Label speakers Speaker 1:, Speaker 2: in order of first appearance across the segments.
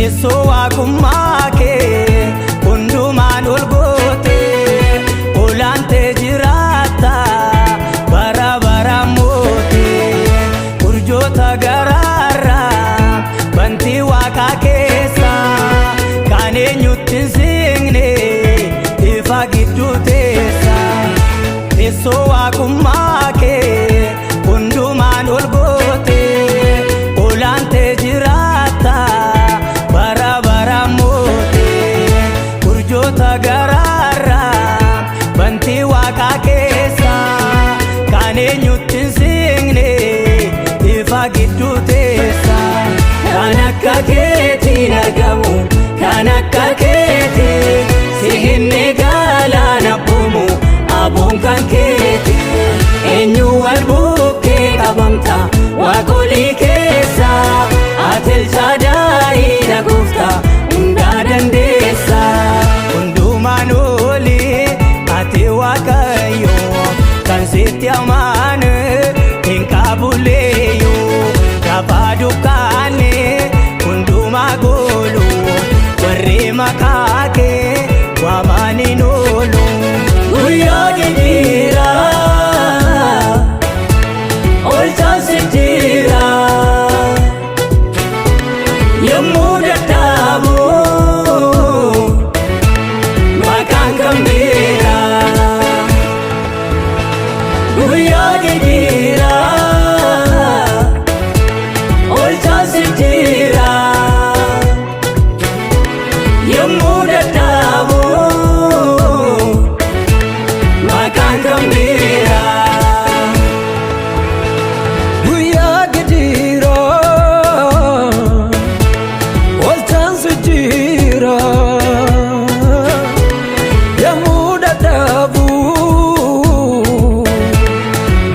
Speaker 1: Teessoo waaqummaa kee hundumaan ol goote olaantee jiraata bara baraan moote urjoota garaarraa bantii waaqaa keessa kan eenyutti hin siqne ifa gidduu teessa. Teessoo waaqummaa kee hundumaan ol goote olaantee jiraata bara baraan moote urjoota garaarraa bantii waaqaa keessa kan eenyutti hin siqne ifa gidduu teessa. Kan akka keetiin argamu kan akka keetii si hin galaana buumu aboon kan keeti eenyu wal bukkee qabamta waaqolii keessa ati Elshadaayidha gooftaa hundaa dandeessa. Hundumaan olii ati Waaqayyo kan sitti amanu hin qabuleeyyu gaafa dukkaanni hundumaa goolu warri maqaa kee waaman hin oolu. Guyyaa jijjiira oolchaan si jira yommuu dadhabu maqaan kan bira. Guyyaa jijjiira oolchaan si jira yommuu dadhabu maqaan kan bira.
Speaker 2: Guyyaa jijjiira oolchaan si jira yommuu dadhabu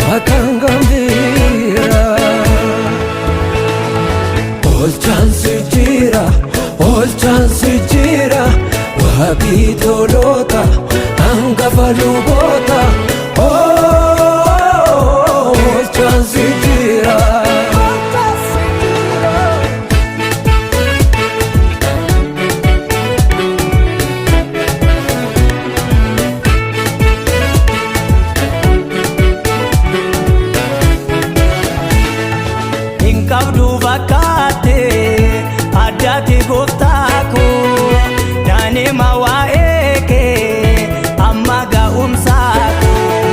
Speaker 2: maqaan kan bira. Oolchaan si jira oolchaan si jira waaqii toloota hangafa luboota oolchaan si jira.
Speaker 1: Hin qabdu fakkaate addaati gooftaa koo daanima waa'ee kee amma ga'umsaa koo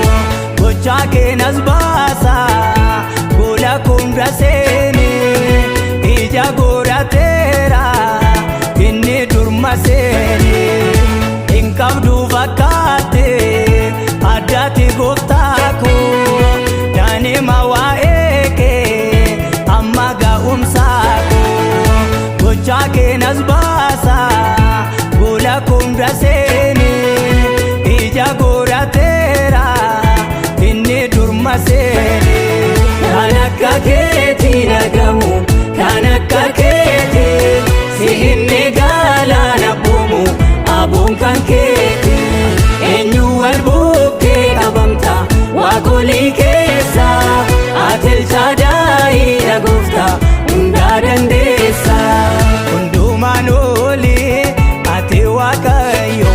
Speaker 1: gochaa keenas baasa gola kunda seene ija godhateera inni durma seene. Hin qabdu fakkaate addaati gooftaa koo daanima waa'ee kee amma ga'umsaa koo gochaa keenas baasa gola kunda seene ija godhateera inni durma seene. Kan akka keetiin argamu kan akka keetii si hin galaana buumu aboon kan keeti eenyu wal bukkee qabamta waaqolii keessa ati Elshadaayidha gooftaa hundaa dandeessa. Hundumaan olii ati Waaqayyo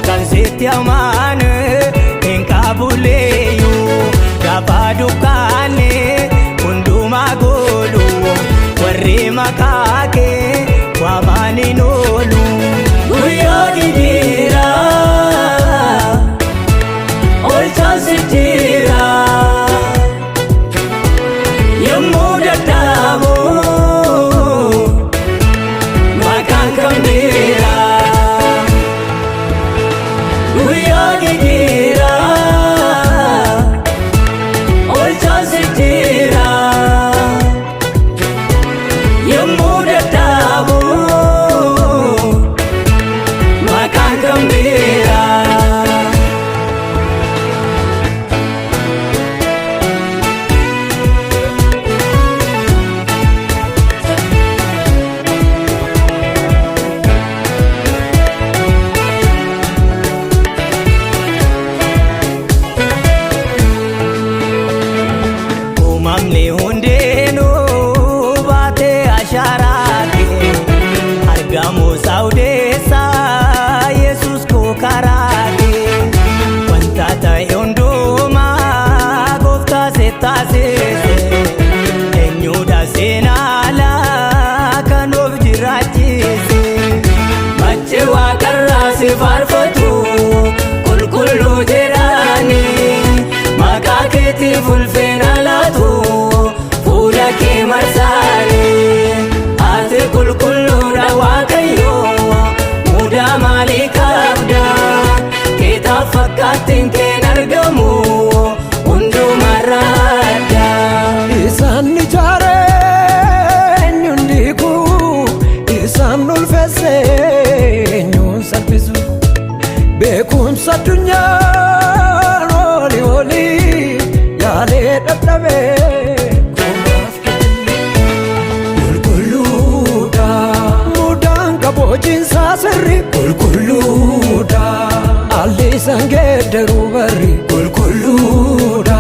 Speaker 1: kan sitti amanu hin qabuleeyyu gaafa dukkaanni hundumaa goolu warri maqaa kee waaman hin oolu. Guyyaa jijjiira oolchaan si jira yommuu dadhabu maqaan kan bira. Guyyaa jijjiira oolchaan si jira yommuu dadhabu maqaan kan bira. Uumamni hundinuu baatee ashaaraa si faarfatu qulqulluu jedhani maqaa keetiif ulfina laatu fuula kee marsaani ati qulqulluudha Waaqayyo mudaa maalii qabda keetaaf fakkaattiin keen argamu hundumarraa adda.
Speaker 2: Isaan ijaare eenyuun diigu isaan ulfeesse eenyuun salphisu beekumsa addunyaan olii olii yaalee dadhabee kumaaf qulqulluudha mudaan qaboojiinsaa sirri qulqulluudha haalli isaan geeddaruu barri qulqulluudha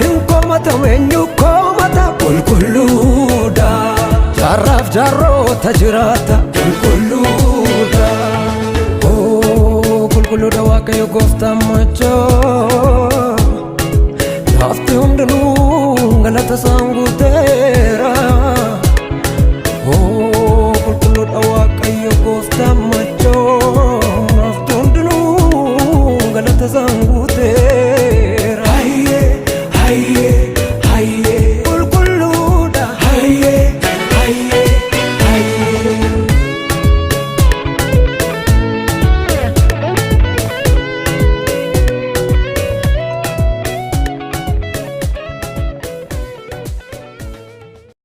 Speaker 2: hin komatamu eenyu komata qulqulluudha jaarraaf jaarroota jiraata qulqulluudha. Qulqulluudha Waaqayyo gooftaan machoo lafti hundinuu galata isaan guuteera.